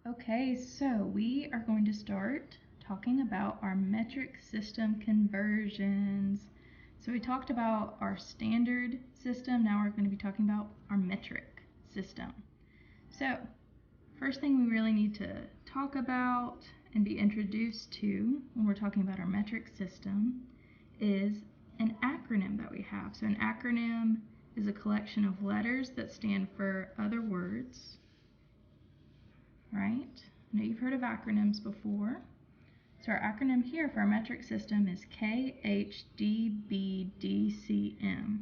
Okay, so we are going to start talking about our metric system conversions. So we talked about our standard system, now we're going to be talking about our metric system. So, first thing we really need to talk about and be introduced to when we're talking about our metric system is an acronym that we have. So an acronym is a collection of letters that stand for other words, right? I know you've heard of acronyms before. So our acronym here for our metric system is KHDBDCM.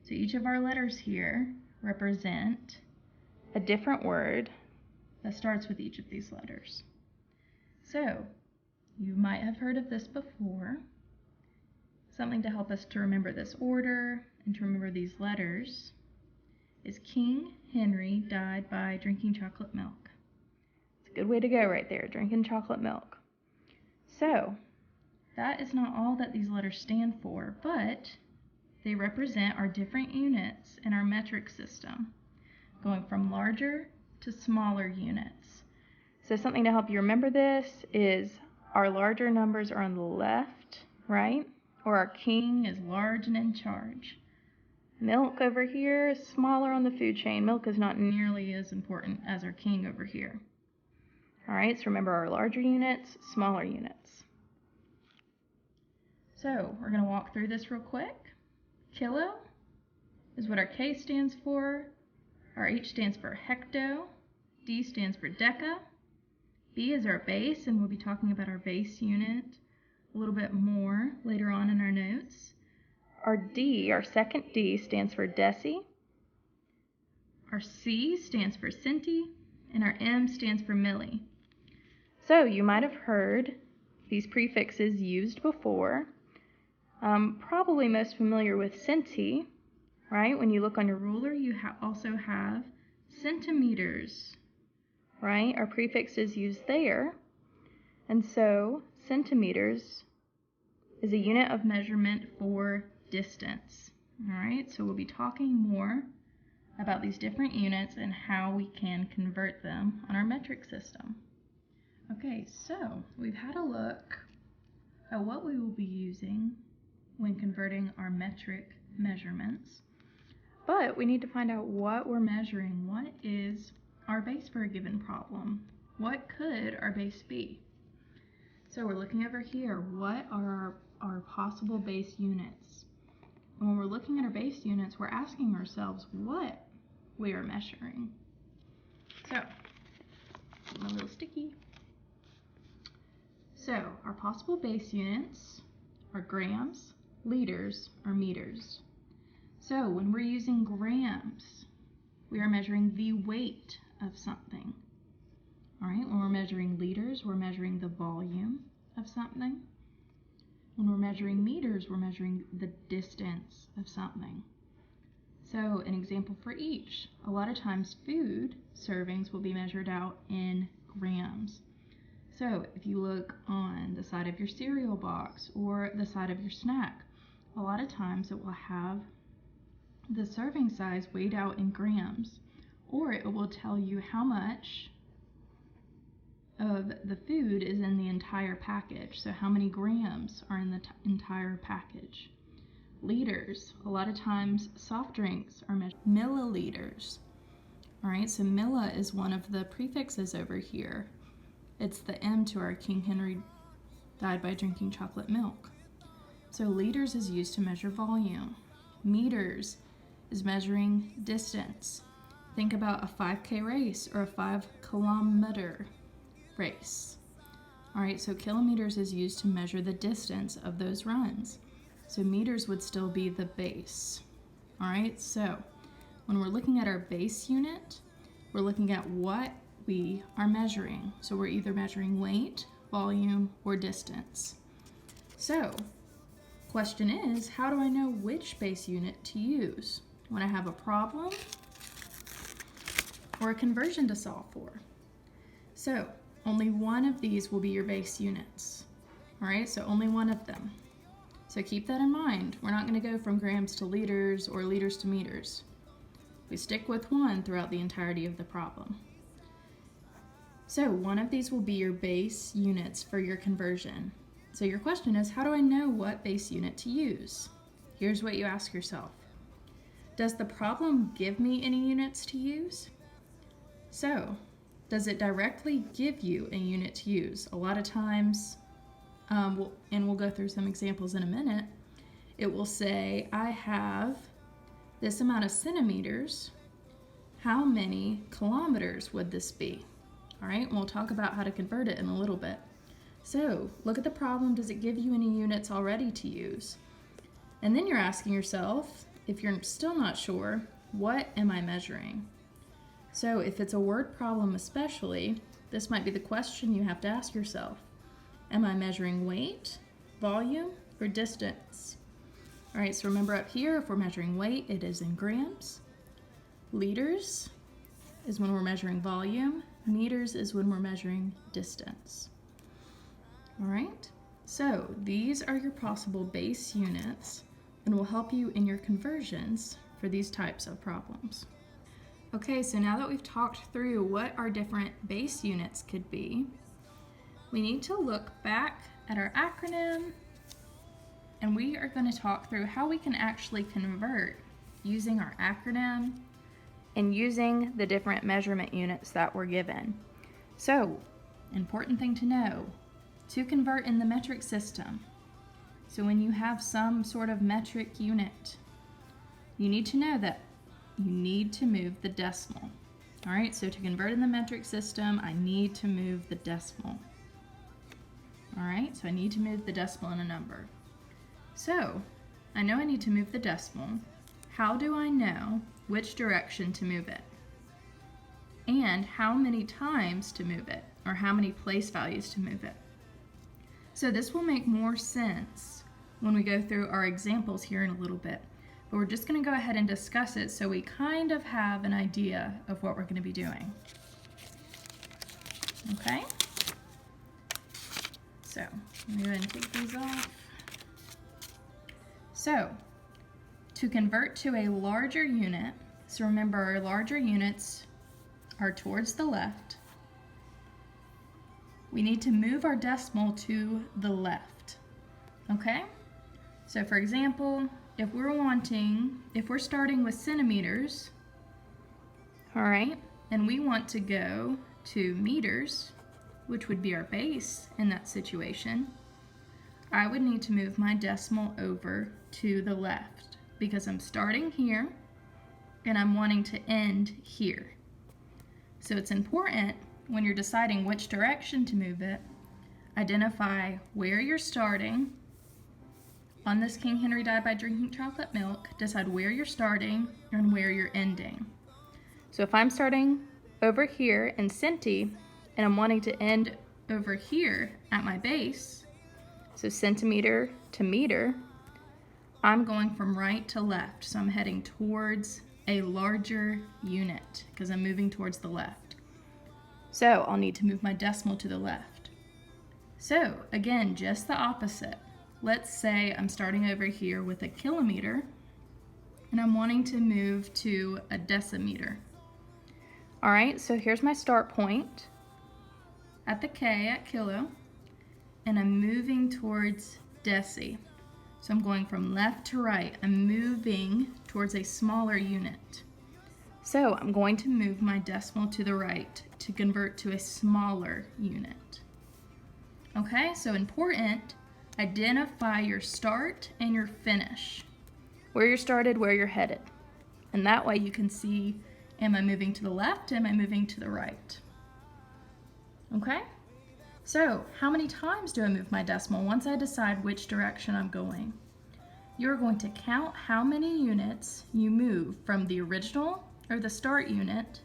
So each of our letters here represent a different word that starts with each of these letters. So you might have heard of this before. Something to help us to remember this order and to remember these letters is King Henry died by drinking chocolate milk. It's a good way to go right there, drinking chocolate milk. So that is not all that these letters stand for, but they represent our different units in our metric system, going from larger to smaller units. So something to help you remember this is our larger numbers are on the left, right? Or our king is large and in charge. Milk over here is smaller on the food chain. Milk is not nearly as important as our king over here. All right, so remember our larger units, smaller units. So we're going to walk through this real quick. Kilo is what our K stands for. Our H stands for hecto. D stands for deca. B is our base, and we'll be talking about our base unit a little bit more later on in our notes. Our D, our second D, stands for deci. Our C stands for centi, and our M stands for milli. So you might have heard these prefixes used before. Probably most familiar with centi, right? When you look on your ruler, you also have centimeters, right? Our prefix is used there. And so centimeters is a unit of measurement for distance. All right, so we'll be talking more about these different units and how we can convert them on our metric system. Okay, so we've had a look at what we will be using when converting our metric measurements, but we need to find out what we're measuring. What is our base for a given problem? What could our base be? So we're looking over here. What are our possible base units? And when we're looking at our base units, we're asking ourselves what we are measuring. So, I'm a little sticky. So, our possible base units are grams, liters, or meters. So, when we're using grams, we are measuring the weight of something. All right, when we're measuring liters, we're measuring the volume of something. When we're measuring meters, we're measuring the distance of something. So an example for each. A lot of times food servings will be measured out in grams. So if you look on the side of your cereal box or the side of your snack, a lot of times it will have the serving size weighed out in grams, or it will tell you how much of the food is in the entire package, so how many grams are in the entire package. Liters, a lot of times soft drinks are measured milliliters. All right, so milli is one of the prefixes over here. It's the M to our King Henry died by drinking chocolate milk. So liters is used to measure volume. Meters is measuring distance. Think about a 5K race or a 5-kilometer race. All right, so kilometers is used to measure the distance of those runs. So meters would still be the base. All right, so when we're looking at our base unit, we're looking at what we are measuring. So we're either measuring weight, volume, or distance. So, question is, how do I know which base unit to use when I have a problem or a conversion to solve for? So, only one of these will be your base units. All right, so only one of them. So keep that in mind. We're not going to go from grams to liters or liters to meters. We stick with one throughout the entirety of the problem. So one of these will be your base units for your conversion. So your question is, how do I know what base unit to use? Here's what you ask yourself. Does the problem give me any units to use? So, does it directly give you a unit to use? A lot of times, we'll go through some examples in a minute, it will say, I have this amount of centimeters. How many kilometers would this be? All right, and we'll talk about how to convert it in a little bit. So, look at the problem. Does it give you any units already to use? And then you're asking yourself, if you're still not sure, what am I measuring? So if it's a word problem especially, this might be the question you have to ask yourself. Am I measuring weight, volume, or distance? All right, so remember up here, if we're measuring weight, it is in grams. Liters is when we're measuring volume. Meters is when we're measuring distance. All right, so these are your possible base units and will help you in your conversions for these types of problems. Okay, so now that we've talked through what our different base units could be, we need to look back at our acronym, and we are going to talk through how we can actually convert using our acronym and using the different measurement units that were given. So, important thing to know, to convert in the metric system. So when you have some sort of metric unit, you need to know that you need to move the decimal. All right, so to convert in the metric system, I need to move the decimal. All right, so I need to move the decimal in a number. So I know I need to move the decimal. How do I know which direction to move it? And how many times to move it, or how many place values to move it? So this will make more sense when we go through our examples here in a little bit. But we're just going to go ahead and discuss it so we kind of have an idea of what we're going to be doing. Okay? So, let me go ahead and take these off. So, to convert to a larger unit, so remember our larger units are towards the left. We need to move our decimal to the left. Okay? So for example, if we're starting with centimeters, all right, and we want to go to meters, which would be our base in that situation, I would need to move my decimal over to the left because I'm starting here and I'm wanting to end here. So it's important when you're deciding which direction to move it, identify where you're starting. On this King Henry died by drinking chocolate milk, decide where you're starting and where you're ending. So if I'm starting over here in centi and I'm wanting to end over here at my base, so centimeter to meter, I'm going from right to left. So I'm heading towards a larger unit because I'm moving towards the left. So I'll need to move my decimal to the left. So again, just the opposite. Let's say I'm starting over here with a kilometer and I'm wanting to move to a decimeter. All right, so here's my start point at the K at kilo, and I'm moving towards deci. So I'm going from left to right. I'm moving towards a smaller unit. So I'm going to move my decimal to the right to convert to a smaller unit. Okay, so important, identify your start and your finish. Where you're started, where you're headed. And that way you can see, am I moving to the left, am I moving to the right? Okay, so how many times do I move my decimal once I decide which direction I'm going? You're going to count how many units you move from the original or the start unit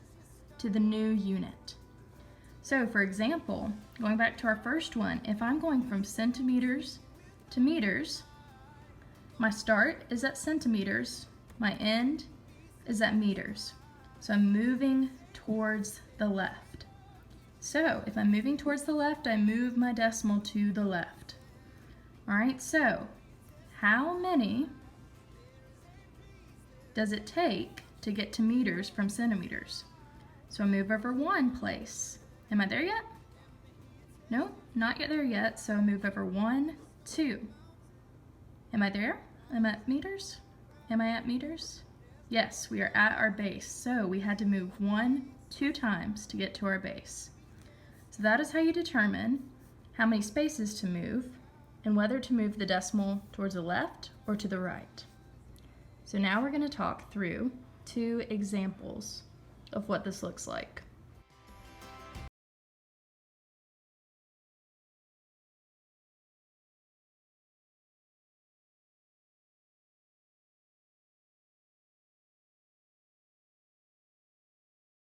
to the new unit. So for example, going back to our first one, if I'm going from centimeters to meters, my start is at centimeters, my end is at meters. So I'm moving towards the left. So if I'm moving towards the left, I move my decimal to the left. All right, so how many does it take to get to meters from centimeters? So I move over one place. Am I there yet? No, not yet there yet, so move over 1, 2. Am I there? Am I at meters? Am I at meters? Yes, we are at our base, so we had to move 1, 2 times to get to our base. So that is how you determine how many spaces to move and whether to move the decimal towards the left or to the right. So now we're going to talk through 2 examples of what this looks like.